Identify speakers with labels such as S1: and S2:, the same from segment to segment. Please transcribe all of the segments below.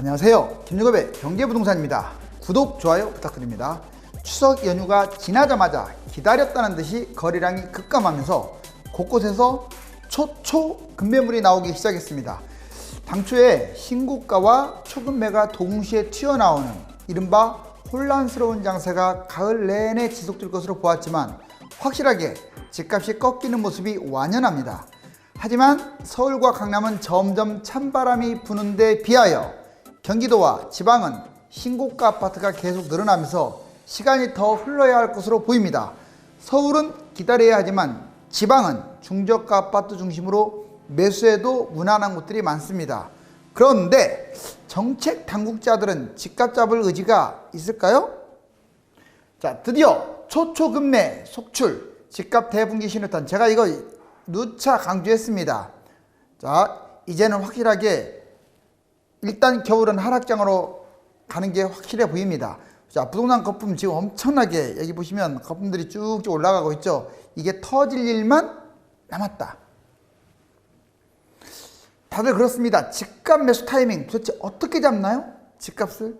S1: 안녕하세요. 김유겁의 경제부동산입니다. 구독, 좋아요 부탁드립니다. 추석 연휴가 지나자마자 기다렸다는 듯이 거래량이 급감하면서 곳곳에서 초급매물이 나오기 시작했습니다. 당초에 신고가와 초급매가 동시에 튀어나오는 이른바 혼란스러운 장세가 가을 내내 지속될 것으로 보았지만 확실하게 집값이 꺾이는 모습이 완연합니다. 하지만 서울과 강남은 점점 찬바람이 부는 데 비하여 경기도와 지방은 신고가 아파트가 계속 늘어나면서 시간이 더 흘러야 할 것으로 보입니다. 서울은 기다려야 하지만 지방은 중저가 아파트 중심으로 매수에도 무난한 곳들이 많습니다. 그런데 정책 당국자들은 집값 잡을 의지가 있을까요? 자, 드디어 초급매 속출 집값 대분기 신호탄, 제가 이거 누차 강조했습니다. 자, 이제는 확실하게 일단 겨울은 하락장으로 가는 게 확실해 보입니다. 자, 부동산 거품 지금 엄청나게 여기 보시면 거품들이 쭉쭉 올라가고 있죠. 이게 터질 일만 남았다. 다들 그렇습니다. 집값 매수 타이밍 도대체 어떻게 잡나요? 집값을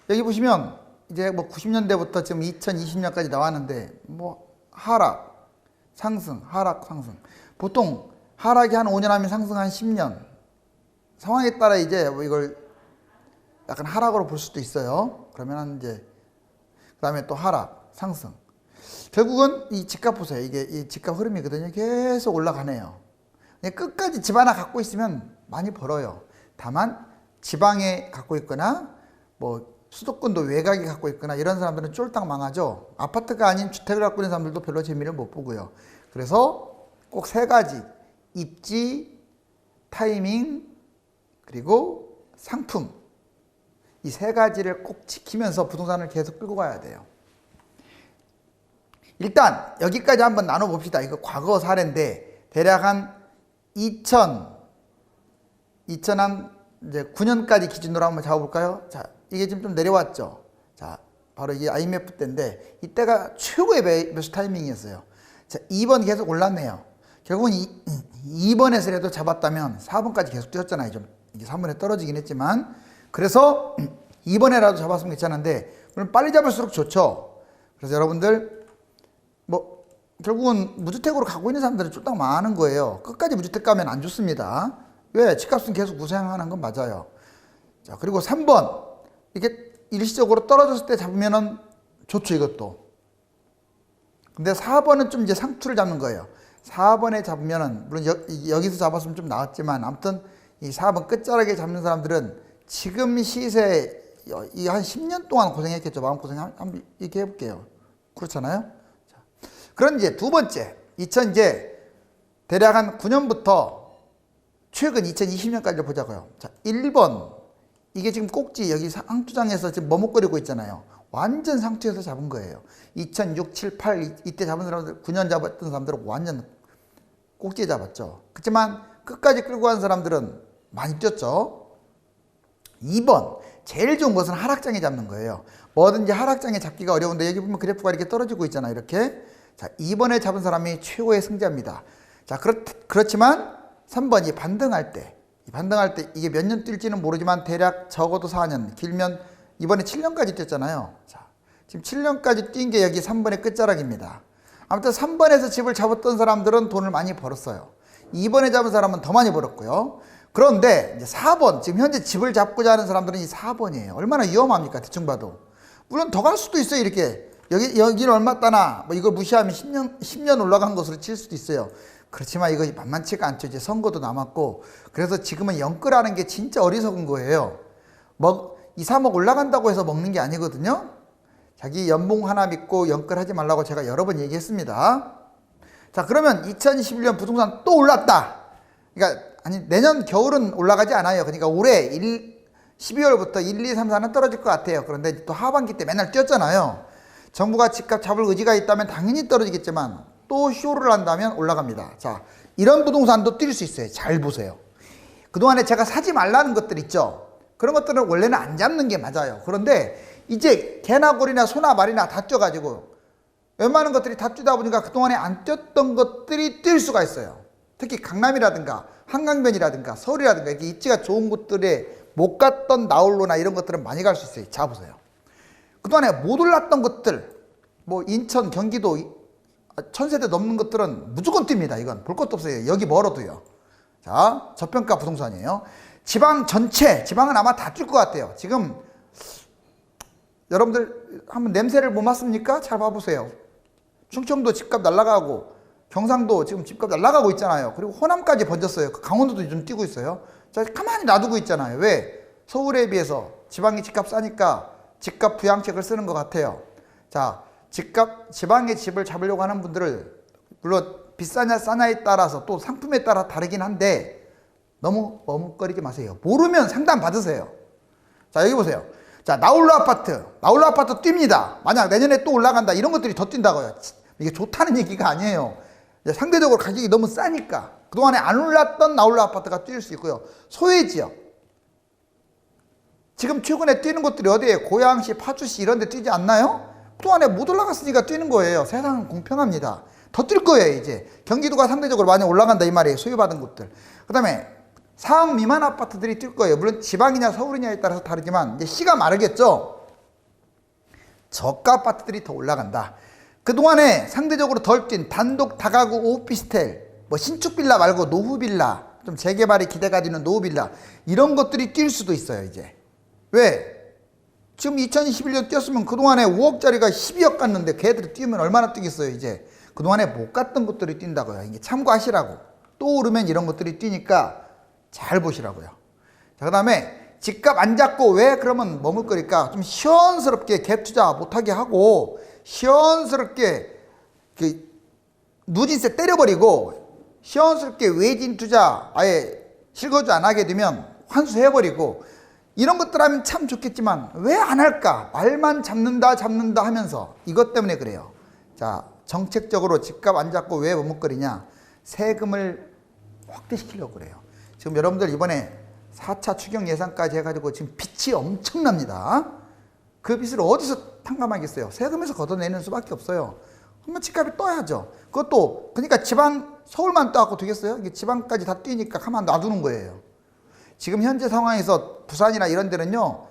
S1: 여기 보시면 이제 뭐 90년대부터 지금 2020년까지 나왔는데 뭐 하락 상승 하락 상승, 보통 하락이 한 5년 하면 상승 한 10년, 상황에 따라 이제 뭐 이걸 약간 하락으로 볼 수도 있어요. 그러면 이제 그 다음에 또 하락 상승, 결국은 이 집값 보세요. 이게 이 집값 흐름이거든요. 계속 올라가네요. 끝까지 집 하나 갖고 있으면 많이 벌어요. 다만 지방에 갖고 있거나 뭐 수도권도 외곽에 갖고 있거나 이런 사람들은 쫄딱 망하죠. 아파트가 아닌 주택을 갖고 있는 사람들도 별로 재미를 못 보고요. 그래서 꼭 세 가지: 입지, 타이밍, 그리고 상품, 이 세 가지를 꼭 지키면서 부동산을 계속 끌고 가야 돼요. 일단 여기까지 한번 나눠봅시다. 이거 과거 사례인데 대략 한 2009년까지 기준으로 한번 잡아볼까요? 자, 이게 지금 좀 내려왔죠. 자, 바로 이게 IMF 때인데 이때가 최고의 매수 타이밍이었어요. 자, 2번 계속 올랐네요. 결국은 2번에서라도 잡았다면 4번까지 계속 뛰었잖아요. 좀 이게 3번에 떨어지긴 했지만, 그래서 2번에라도 잡았으면 괜찮은데 물론 빨리 잡을수록 좋죠. 그래서 여러분들 뭐 결국은 무주택으로 가고 있는 사람들이 쫄딱 많은 거예요. 끝까지 무주택 가면 안 좋습니다. 왜? 집값은 계속 우상하는 건 맞아요. 자, 그리고 3번 이게 일시적으로 떨어졌을 때 잡으면은 좋죠, 이것도. 근데 4번은 좀 이제 상투를 잡는 거예요. 4번에 잡으면은 물론 여기서 잡았으면 좀 나았지만 아무튼 이 4번 끝자락에 잡는 사람들은 지금 시세 이 한 10년 동안 고생했겠죠. 마음고생 한번 이렇게 해볼게요. 그렇잖아요. 자, 그런 이제 두 번째, 이제 대략 한 9년부터 최근 2020년까지 보자고요. 자, 1번 이게 지금 꼭지 여기 상투장에서 지금 머뭇거리고 있잖아요. 완전 상투에서 잡은 거예요. 2006, 7, 8 이때 잡은 사람들, 9년 잡았던 사람들은 완전 꼭지에 잡았죠. 그렇지만 끝까지 끌고 간 사람들은 많이 뛰었죠. 2번 제일 좋은 것은 하락장에 잡는 거예요. 뭐든지 하락장에 잡기가 어려운데 여기 보면 그래프가 이렇게 떨어지고 있잖아요. 이렇게. 자, 2번에 잡은 사람이 최고의 승자입니다. 자, 그렇지만 3번이 반등할 때 이게 몇 년 뛸지는 모르지만 대략 적어도 4년, 길면 이번에 7년까지 뛰었잖아요. 자, 지금 7년까지 뛴 게 여기 3번의 끝자락입니다. 아무튼 3번에서 집을 잡았던 사람들은 돈을 많이 벌었어요. 2번에 잡은 사람은 더 많이 벌었고요. 그런데 이제 4번, 지금 현재 집을 잡고자 하는 사람들은 이 4번이에요. 얼마나 위험합니까? 대충 봐도. 물론 더 갈 수도 있어요. 이렇게 여기는 얼마 따나 뭐 이걸 무시하면 10년 올라간 것으로 칠 수도 있어요. 그렇지만 이거 만만치가 않죠. 이제 선거도 남았고, 그래서 지금은 연끌하는 게 진짜 어리석은 거예요. 2, 3억 올라간다고 해서 먹는 게 아니거든요. 자기 연봉 하나 믿고 연끌하지 말라고 제가 여러 번 얘기했습니다. 자, 그러면 2021년 부동산 또 올랐다. 그러니까 내년 겨울은 올라가지 않아요. 그러니까 올해 12월부터 1, 2, 3, 4는 떨어질 것 같아요. 그런데 또 하반기 때 맨날 뛰었잖아요. 정부가 집값 잡을 의지가 있다면 당연히 떨어지겠지만 또 쇼를 한다면 올라갑니다. 자, 이런 부동산도 뛸 수 있어요. 잘 보세요. 그동안에 제가 사지 말라는 것들 있죠. 그런 것들은 원래는 안 잡는 게 맞아요. 그런데 이제 개나 고리나 소나 말이나 다 뛰어가지고 웬만한 것들이 다 뛰다 보니까 그동안에 안 뛰었던 것들이 뛸 수가 있어요. 특히 강남이라든가 한강변이라든가 서울이라든가 이렇게 입지가 좋은 곳들에 못 갔던 나홀로나 이런 것들은 많이 갈 수 있어요. 자, 보세요. 그동안에 못 올랐던 것들, 뭐 인천, 경기도 1000세대 넘는 것들은 무조건 뜁니다. 이건 볼 것도 없어요. 여기 멀어도요. 자, 저평가 부동산이에요. 지방 전체, 지방은 아마 다 뛸 것 같아요. 지금 여러분들 한번 냄새를 못 맡습니까? 잘 봐보세요. 충청도 집값 날아가고 경상도 지금 집값 날아가고 있잖아요. 그리고 호남까지 번졌어요. 강원도도 좀 뛰고 있어요. 자, 가만히 놔두고 있잖아요. 왜? 서울에 비해서 지방이 집값 싸니까 집값 부양책을 쓰는 것 같아요. 자, 지방의 집을 잡으려고 하는 분들을 물론 비싸냐 싸냐에 따라서 또 상품에 따라 다르긴 한데 너무 머뭇거리지 마세요. 모르면 상담 받으세요. 자, 여기 보세요. 자, 나홀로 아파트 뜁니다. 만약 내년에 또 올라간다. 이런 것들이 더 뛴다고요. 이게 좋다는 얘기가 아니에요. 상대적으로 가격이 너무 싸니까. 그동안에 안 올랐던 나홀로 아파트가 뛸 수 있고요. 소외지역. 지금 최근에 뛰는 곳들이 어디에 고양시, 파주시 이런 데 뛰지 않나요? 그동안에 못 올라갔으니까 뛰는 거예요. 세상은 공평합니다. 더 뛸 거예요, 이제. 경기도가 상대적으로 많이 올라간다 이 말이에요. 소유받은 곳들. 그 다음에 4억 미만 아파트들이 뛸 거예요. 물론 지방이냐 서울이냐에 따라서 다르지만 이제 씨가 마르겠죠. 저가 아파트들이 더 올라간다. 그동안에 상대적으로 덜 뛴 단독 다가구 오피스텔, 뭐 신축 빌라 말고 노후 빌라, 좀 재개발이 기대가 되는 노후 빌라 이런 것들이 뛸 수도 있어요, 이제. 왜? 지금 2021년 뛰었으면 그동안에 5억짜리가 12억 갔는데 걔들이 뛰면 얼마나 뛰겠어요, 이제. 그동안에 못 갔던 것들이 뛴다고요. 이게 참고하시라고. 또 오르면 이런 것들이 뛰니까 잘 보시라고요. 자, 그 다음에 집값 안 잡고 왜 그러면 머물거릴까? 좀 시원스럽게 갭 투자 못하게 하고 시원스럽게 그 누진세 때려버리고 시원스럽게 외진 투자 아예 실거주 안 하게 되면 환수해버리고 이런 것들 하면 참 좋겠지만 왜 안 할까? 말만 잡는다 하면서 이것 때문에 그래요. 자, 정책적으로 집값 안 잡고 왜 머뭇거리냐? 세금을 확대시키려고 그래요. 지금 여러분들 이번에 4차 추경 예산까지 해가지고 지금 빚이 엄청납니다. 그 빚을 어디서 탕감하겠어요? 세금에서 걷어내는 수밖에 없어요. 그러면 집값이 떠야죠. 그것도 그러니까 지방 서울만 떠갖고 되겠어요? 이게 지방까지 다 뛰니까 가만 놔두는 거예요. 지금 현재 상황에서 부산이나 이런 데는요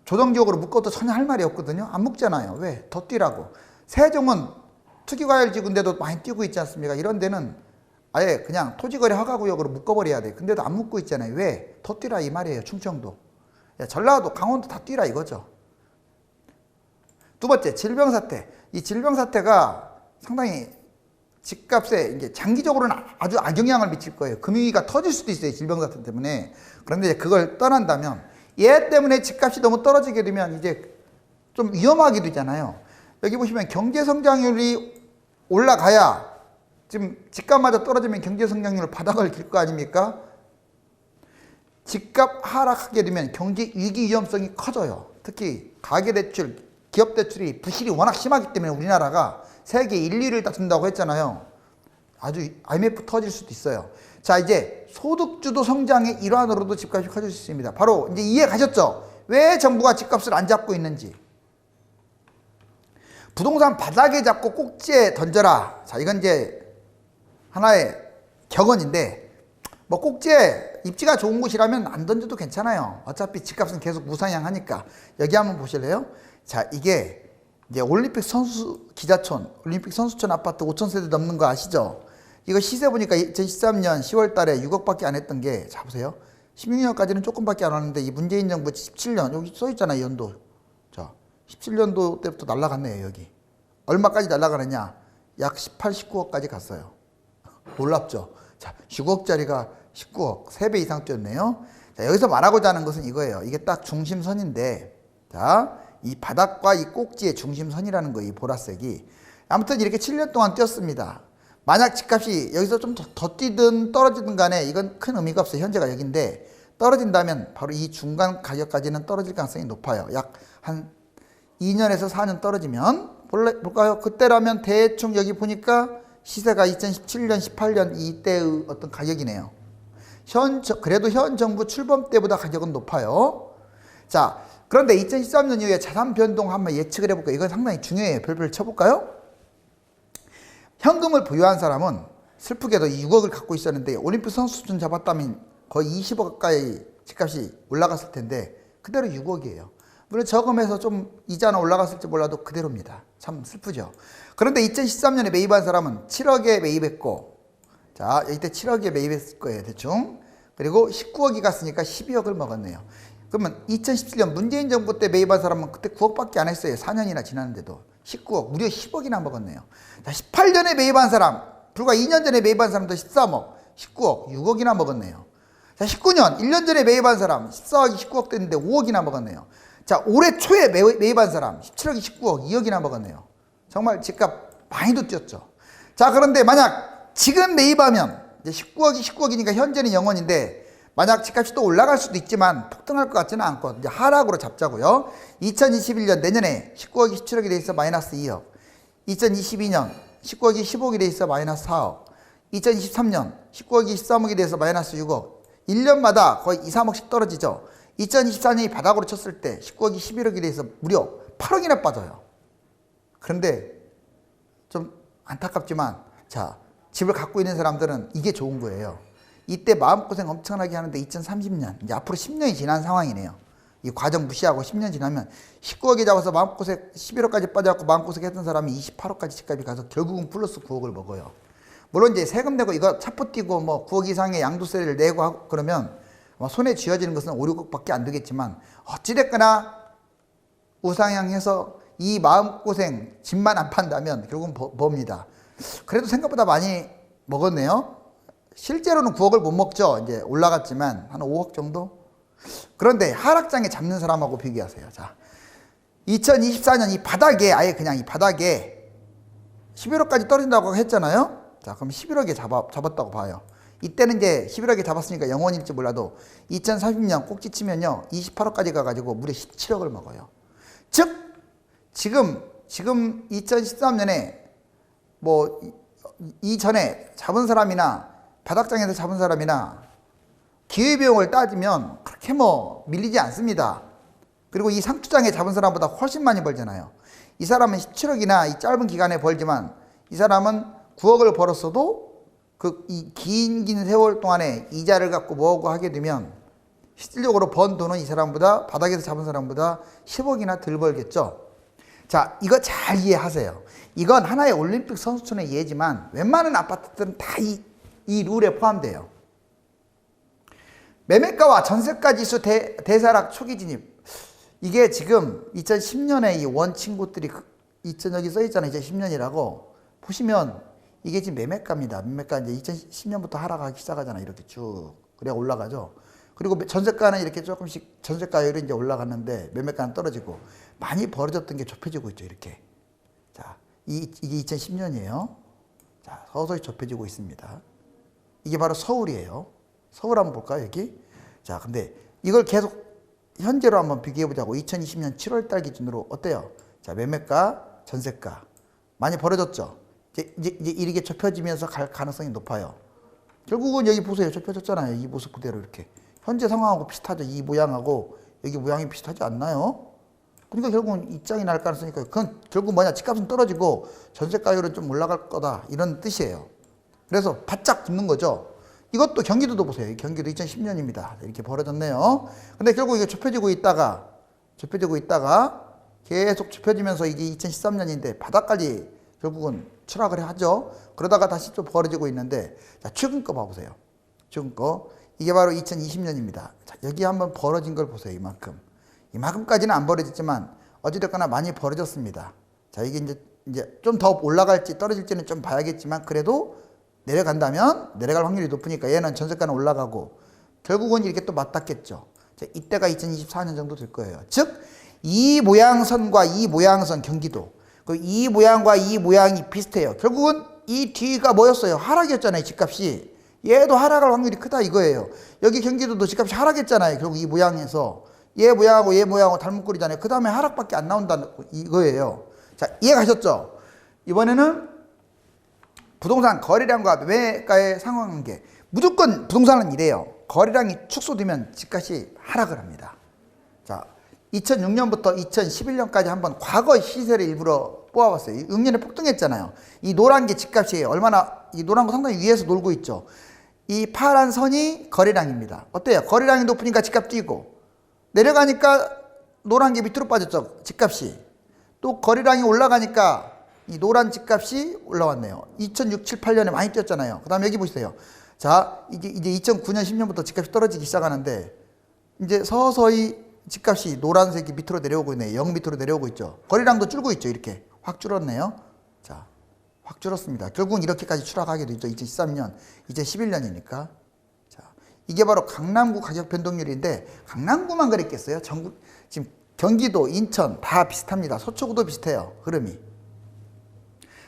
S1: 조정지역으로 묶어도 전혀 할 말이 없거든요. 안 묶잖아요. 왜? 더 뛰라고. 세종은 투기과열지구인데도 많이 뛰고 있지 않습니까? 이런 데는 아예 그냥 토지거래 허가구역으로 묶어버려야 돼. 근데도 안 묶고 있잖아요. 왜? 더 뛰라 이 말이에요. 충청도. 전라도, 강원도 다 뛰라 이거죠. 두 번째, 질병사태. 이 질병사태가 상당히 집값에 이제 장기적으로는 아주 악영향을 미칠 거예요. 금융위기가 터질 수도 있어요. 질병사태 때문에. 그런데 그걸 떠난다면 얘 때문에 집값이 너무 떨어지게 되면 이제 좀 위험하게 되잖아요. 여기 보시면 경제성장률이 올라가야 지금 집값마저 떨어지면 경제성장률 바닥을 길 거 아닙니까? 집값 하락하게 되면 경제 위기 위험성이 커져요. 특히 가계대출, 기업대출이 부실이 워낙 심하기 때문에 우리나라가 세계 1, 2위를 다툰다고 했잖아요. 아주 IMF 터질 수도 있어요. 자, 이제 소득주도 성장의 일환으로도 집값이 커질 수 있습니다. 바로 이제 이해 가셨죠? 왜 정부가 집값을 안 잡고 있는지. 부동산 바닥에 잡고 꼭지에 던져라. 자, 이건 이제 하나의 격언인데 뭐 꼭지에 입지가 좋은 곳이라면 안 던져도 괜찮아요. 어차피 집값은 계속 무상향하니까. 여기 한번 보실래요? 자, 이게 이제 올림픽 선수 기자촌, 올림픽 선수촌 아파트 5,000세대 넘는 거 아시죠? 이거 시세 보니까 2013년 10월 달에 6억밖에 안 했던 게, 자 보세요. 16년까지는 조금밖에 안 왔는데 이 문재인 정부 17년 여기 써 있잖아요, 연도. 자, 17년도 때부터 날라갔네요, 여기. 얼마까지 날라가느냐? 약 18, 19억까지 갔어요. 놀랍죠? 자, 6억짜리가 19억, 3배 이상 뛰었네요. 자, 여기서 말하고자 하는 것은 이거예요. 이게 딱 중심선인데, 자, 이 바닥과 이 꼭지의 중심선이라는 거예요, 이 보라색이. 아무튼 이렇게 7년 동안 뛰었습니다. 만약 집값이 여기서 좀 더 뛰든 떨어지든 간에 이건 큰 의미가 없어요. 현재가 여기인데 떨어진다면 바로 이 중간 가격까지는 떨어질 가능성이 높아요. 약 한 2년에서 4년 떨어지면 볼까요? 그때라면 대충 여기 보니까 시세가 2017년, 18년 이때의 어떤 가격이네요. 그래도 현 정부 출범 때보다 가격은 높아요. 자, 그런데 2013년 이후에 자산 변동 한번 예측을 해볼까요? 이건 상당히 중요해요. 별별 쳐볼까요? 현금을 보유한 사람은 슬프게도 6억을 갖고 있었는데 올림픽 선수촌 잡았다면 거의 20억 가까이 집값이 올라갔을 텐데 그대로 6억이에요. 물론 저금해서 좀 이자는 올라갔을지 몰라도 그대로입니다. 참 슬프죠. 그런데 2013년에 매입한 사람은 7억에 매입했고, 자, 이때 7억에 매입했을 거예요, 대충. 그리고 19억이 갔으니까 12억을 먹었네요. 그러면 2017년 문재인 정부 때 매입한 사람은 그때 9억밖에 안 했어요. 4년이나 지났는데도 19억, 무려 10억이나 먹었네요. 자, 18년에 매입한 사람, 불과 2년 전에 매입한 사람도 13억, 19억, 6억이나 먹었네요. 자, 19년, 1년 전에 매입한 사람 14억이 19억 됐는데 5억이나 먹었네요. 자, 올해 초에 매입한 사람 17억이 19억, 2억이나 먹었네요. 정말 집값 많이도 뛰었죠. 자, 그런데 만약 지금 매입하면 이제 19억이니까 현재는 0원인데 만약 집값이 또 올라갈 수도 있지만 폭등할 것 같지는 않고 이제 하락으로 잡자고요. 2021년 내년에 19억이 17억이 돼 있어 마이너스 2억. 2022년 19억이 15억이 돼 있어 마이너스 4억. 2023년 19억이 13억이 돼서 마이너스 6억. 1년마다 거의 2, 3억씩 떨어지죠. 2024년이 바닥으로 쳤을 때 19억이 11억이 돼서 무려 8억이나 빠져요. 그런데 좀 안타깝지만 자, 집을 갖고 있는 사람들은 이게 좋은 거예요. 이때 마음고생 엄청나게 하는데 2030년, 이제 앞으로 10년이 지난 상황이네요. 이 과정 무시하고 10년 지나면 19억에 잡아서 마음고생 11억까지 빠져갖고 마음고생 했던 사람이 28억까지 집값이 가서 결국은 플러스 9억을 먹어요. 물론 이제 세금 내고 이거 차포 띄고 뭐 9억 이상의 양도세를 내고 하고 그러면 손에 쥐어지는 것은 5, 6억밖에 안 되겠지만 어찌됐거나 우상향해서 이 마음고생 집만 안 판다면 결국은 법니다. 그래도 생각보다 많이 먹었네요. 실제로는 9억을 못 먹죠. 이제 올라갔지만 한 5억 정도? 그런데 하락장에 잡는 사람하고 비교하세요. 자, 2024년 이 바닥에 아예 그냥 이 바닥에 11억까지 떨어진다고 했잖아요. 자, 그럼 11억에 잡았다고 봐요. 이때는 이제 11억에 잡았으니까 0원일지 몰라도 2030년 꼭지 치면요 28억까지 가가지고 무려 17억을 먹어요. 즉 지금 2013년에 뭐 이전에 잡은 사람이나 바닥장에서 잡은 사람이나 기회비용을 따지면 그렇게 뭐 밀리지 않습니다. 그리고 이 상투장에 잡은 사람보다 훨씬 많이 벌잖아요. 이 사람은 17억이나 이 짧은 기간에 벌지만 이 사람은 9억을 벌었어도 그 이 긴 세월 동안에 이자를 갖고 뭐하고 하게 되면 실질적으로 번 돈은 이 사람보다 바닥에서 잡은 사람보다 10억이나 덜 벌겠죠. 자, 이거 잘 이해하세요. 이건 하나의 올림픽 선수촌의 예지만 웬만한 아파트들은 다 이 룰에 포함돼요. 매매가와 전세가 지수 대사락 초기 진입. 이게 지금 2010년에 이 원친구들이 여기 써있잖아요. 2010년이라고. 보시면 이게 지금 매매가입니다. 매매가 이제 2010년부터 하락하기 시작하잖아요. 이렇게 쭉. 그래야 올라가죠. 그리고 전세가는 이렇게 조금씩 전세가율이 이제 올라갔는데 매매가는 떨어지고 많이 벌어졌던 게 좁혀지고 있죠. 이렇게. 자, 이게 2010년이에요. 자, 서서히 좁혀지고 있습니다. 이게 바로 서울이에요. 서울 한번 볼까요, 여기? 자, 근데 이걸 계속 현재로 한번 비교해 보자고. 2020년 7월 달 기준으로 어때요? 자, 매매가, 전세가. 많이 벌어졌죠? 이제 이렇게 좁혀지면서 갈 가능성이 높아요. 결국은 여기 보세요. 좁혀졌잖아요. 이 모습 그대로 이렇게. 현재 상황하고 비슷하죠. 이 모양하고 여기 모양이 비슷하지 않나요? 그러니까 결국은 입장이 날 가능성이 있어요. 그건 결국 뭐냐? 집값은 떨어지고 전세가율은 좀 올라갈 거다. 이런 뜻이에요. 그래서 바짝 붙는 거죠. 이것도 경기도도 보세요. 경기도 2010년입니다. 이렇게 벌어졌네요. 근데 결국 이게 좁혀지고 있다가 계속 좁혀지면서 이게 2013년인데 바닥까지 결국은 추락을 하죠. 그러다가 다시 좀 벌어지고 있는데, 자, 최근 거 봐보세요. 최근 거. 이게 바로 2020년입니다. 자, 여기 한번 벌어진 걸 보세요. 이만큼까지는 안 벌어졌지만 어찌됐거나 많이 벌어졌습니다. 자, 이게 이제 좀 더 올라갈지 떨어질지는 좀 봐야겠지만 그래도 내려간다면 내려갈 확률이 높으니까 얘는 전세가는 올라가고 결국은 이렇게 또 맞닿겠죠. 자, 이때가 2024년 정도 될 거예요. 즉, 이 모양선과 이 모양선 경기도 이 모양과 이 모양이 비슷해요. 결국은 이 뒤가 뭐였어요? 하락이었잖아요. 집값이. 얘도 하락할 확률이 크다 이거예요. 여기 경기도도 집값이 하락했잖아요. 결국 이 모양에서 얘 모양하고 닮은꼴이잖아요. 그 다음에 하락밖에 안 나온다는 이거예요. 자, 이해가셨죠? 이번에는 부동산 거래량과 매매가의 상관관계. 무조건 부동산은 이래요. 거래량이 축소되면 집값이 하락을 합니다. 자, 2006년부터 2011년까지 한번 과거 시세를 일부러 뽑아봤어요. 음년에 폭등했잖아요. 이 노란 게 집값이에요. 이 노란 거 상당히 위에서 놀고 있죠. 이 파란 선이 거래량입니다. 어때요? 거래량이 높으니까 집값 뛰고 내려가니까 노란 게 밑으로 빠졌죠. 집값이. 또 거래량이 올라가니까 이 노란 집값이 올라왔네요. 2006, 7, 8년에 많이 뛰었잖아요. 그 다음에 여기 보세요. 자, 이제 2009년, 10년부터 집값이 떨어지기 시작하는데 이제 서서히 집값이 노란색이 밑으로 내려오고 있네요. 0 밑으로 내려오고 있죠. 거래량도 줄고 있죠. 이렇게 확 줄었네요. 자, 확 줄었습니다. 결국은 이렇게까지 추락하게 되죠. 2013년, 2011년이니까. 자, 이게 바로 강남구 가격 변동률인데 강남구만 그랬겠어요? 전국 지금 경기도, 인천 다 비슷합니다. 서초구도 비슷해요. 흐름이.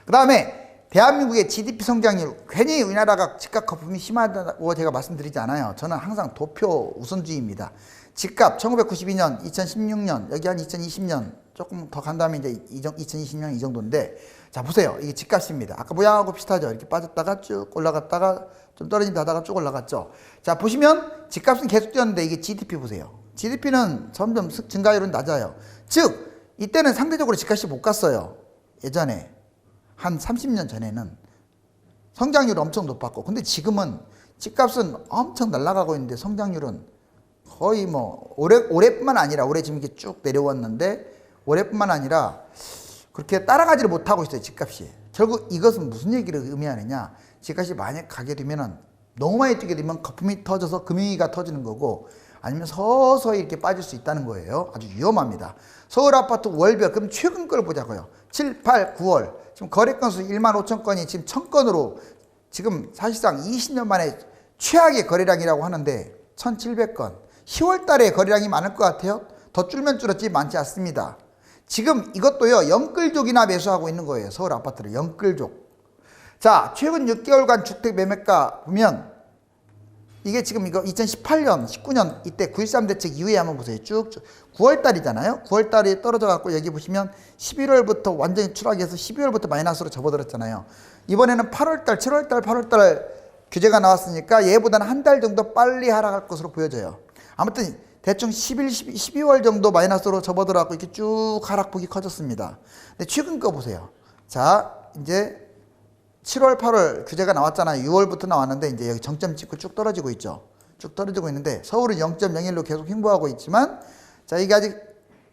S1: 그 다음에 대한민국의 GDP 성장률, 괜히 우리나라가 집값 거품이 심하다고 제가 말씀드리지 않아요. 저는 항상 도표 우선주의입니다. 집값 1992년, 2016년, 여기 한 2020년 조금 더 간 다음에 이제 2020년 이 정도인데, 자 보세요. 이게 집값입니다. 아까 모양하고 비슷하죠. 이렇게 빠졌다가 쭉 올라갔다가 좀 떨어짐 하다가 쭉 올라갔죠. 자 보시면 집값은 계속 뛰었는데 이게 GDP 보세요. GDP는 점점 증가율은 낮아요. 즉 이때는 상대적으로 집값이 못 갔어요. 예전에 한 30년 전에는 성장률이 엄청 높았고, 근데 지금은 집값은 엄청 날아가고 있는데 성장률은 거의 뭐 올해뿐만 아니라 올해 지금 이렇게 쭉 내려왔는데 올해뿐만 아니라 그렇게 따라가지를 못하고 있어요. 집값이. 결국 이것은 무슨 얘기를 의미하느냐, 집값이 만약 가게 되면은 너무 많이 뛰게 되면 거품이 터져서 금융위기가 터지는 거고, 아니면 서서히 이렇게 빠질 수 있다는 거예요. 아주 위험합니다. 서울 아파트 월별, 그럼 최근 걸 보자고요. 7, 8, 9월 지금 거래 건수 1만 5천 건이 지금 1000건으로 지금 사실상 20년 만에 최악의 거래량이라고 하는데 1700건. 10월 달에 거래량이 많을 것 같아요. 더 줄면 줄었지 많지 않습니다. 지금 이것도요, 영끌족이나 매수하고 있는 거예요. 서울 아파트를 영끌족. 자, 최근 6개월간 주택 매매가 보면 이게 지금 이거 2018년, 19년 이때 9.13 대책 이후에 한번 보세요. 쭉 9월 달이잖아요. 9월 달이 떨어져 갖고 여기 보시면 11월부터 완전히 추락해서 12월부터 마이너스로 접어들었잖아요. 이번에는 8월 달, 7월 달, 8월 달 규제가 나왔으니까 얘보다는 한 달 정도 빨리 하락할 것으로 보여져요. 아무튼 대충 12월 정도 마이너스로 접어들어갖고 이렇게 쭉 하락폭이 커졌습니다. 근데 최근 거 보세요. 자, 이제 7월, 8월 규제가 나왔잖아요. 6월부터 나왔는데 이제 여기 정점 찍고 쭉 떨어지고 있죠. 쭉 떨어지고 있는데 서울은 0.01로 계속 횡보하고 있지만, 자, 이게 아직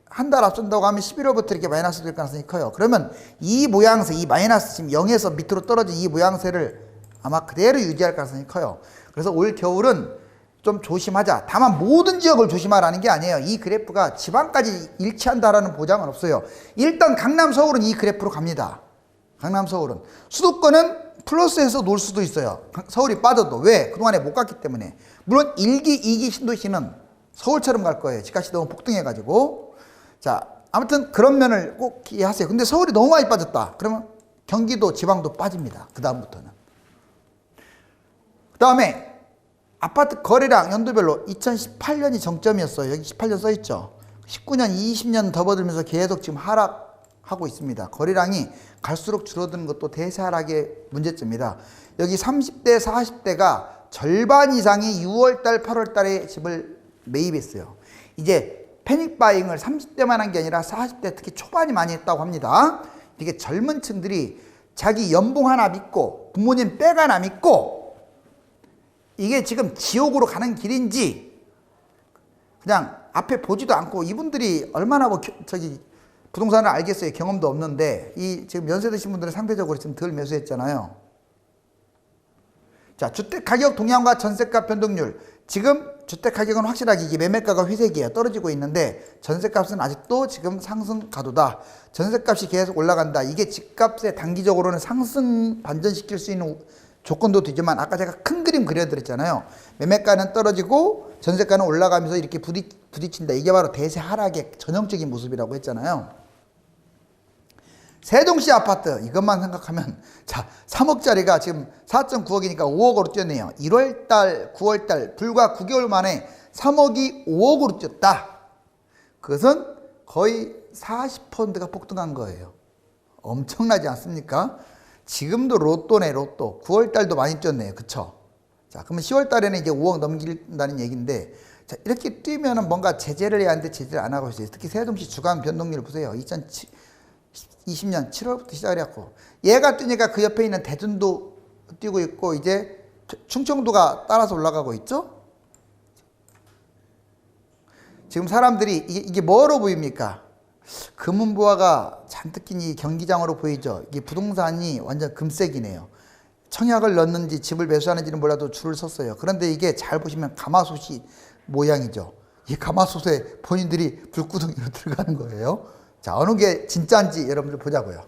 S1: 한 달 앞선다고 하면 11월부터 이렇게 마이너스 될 가능성이 커요. 그러면 이 모양새, 이 마이너스 지금 0에서 밑으로 떨어진 이 모양새를 아마 그대로 유지할 가능성이 커요. 그래서 올 겨울은 좀 조심하자. 다만 모든 지역을 조심하라는 게 아니에요. 이 그래프가 지방까지 일치한다라는 보장은 없어요. 일단 강남, 서울은 이 그래프로 갑니다. 강남, 서울은. 수도권은 플러스에서 놀 수도 있어요. 서울이 빠져도. 왜? 그동안에 못 갔기 때문에. 물론 1기, 2기 신도시는 서울처럼 갈 거예요. 집값이 너무 폭등해가지고. 자, 아무튼 그런 면을 꼭 이해하세요. 근데 서울이 너무 많이 빠졌다. 그러면 경기도, 지방도 빠집니다. 그 다음부터는. 그 다음에 아파트 거래량 연도별로 2018년이 정점이었어요. 여기 18년 써있죠. 19년, 20년 접어들면서 계속 지금 하락하고 있습니다. 거래량이 갈수록 줄어드는 것도 대세하락의 문제점이다. 여기 30대, 40대가 절반 이상이 6월달, 8월달에 집을 매입했어요. 이제 패닉바잉을 30대만 한 게 아니라 40대 특히 초반이 많이 했다고 합니다. 이게 젊은 층들이 자기 연봉 하나 믿고 부모님 백 하나 믿고 이게 지금 지옥으로 가는 길인지 그냥 앞에 보지도 않고, 이분들이 얼마나 뭐 부동산을 알겠어요. 경험도 없는데 이 지금 연세 드신 분들은 상대적으로 지금 덜 매수했잖아요. 자, 주택 가격 동향과 전세값 변동률. 지금 주택 가격은 확실하게 이게 매매가가 회색이에요. 떨어지고 있는데 전세값은 아직도 지금 상승 가도다. 전세값이 계속 올라간다. 이게 집값에 단기적으로는 상승 반전시킬 수 있는 조건도 되지만, 아까 제가 큰 그림 그려드렸잖아요. 매매가는 떨어지고 전세가는 올라가면서 이렇게 부딪힌다. 이게 바로 대세 하락의 전형적인 모습이라고 했잖아요. 세종시 아파트 이것만 생각하면, 자, 3억짜리가 지금 4.9억이니까 5억으로 뛰었네요. 1월달, 9월달 불과 9개월 만에 3억이 5억으로 뛰었다. 그것은 거의 40%가 폭등한 거예요. 엄청나지 않습니까? 지금도 로또네, 로또. 9월달도 많이 뛰었네요. 그쵸? 자, 그러면 10월달에는 이제 5억 넘긴다는 얘기인데, 자, 이렇게 뛰면은 뭔가 제재를 해야 하는데 제재를 안 하고 있어요. 특히 세종시 주간 변동률 보세요. 2020년 7월부터 시작을 해갖고, 얘가 뛰니까 그 옆에 있는 대전도 뛰고 있고, 이제 충청도가 따라서 올라가고 있죠. 지금 사람들이 이게 뭐로 보입니까? 금은보화가 잔뜩 낀 이 경기장으로 보이죠. 이게 부동산이 완전 금색이네요. 청약을 넣는지 집을 매수하는지는 몰라도 줄을 섰어요. 그런데 이게 잘 보시면 가마솥이 모양이죠. 이 가마솥에 본인들이 불구덩이로 들어가는 거예요. 자, 어느 게 진짜인지 여러분들 보자고요.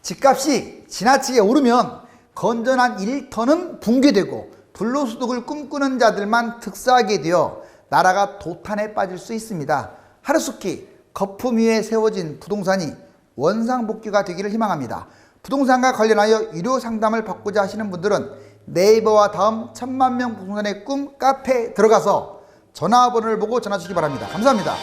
S1: 집값이 지나치게 오르면 건전한 일터는 붕괴되고 불로소득을 꿈꾸는 자들만 득세하게 되어 나라가 도탄에 빠질 수 있습니다. 하루속히 거품 위에 세워진 부동산이 원상복귀가 되기를 희망합니다. 부동산과 관련하여 유료 상담을 받고자 하시는 분들은 네이버와 다음 1000만 명 부동산의 꿈 카페에 들어가서 전화번호를 보고 전화 주시기 바랍니다. 감사합니다.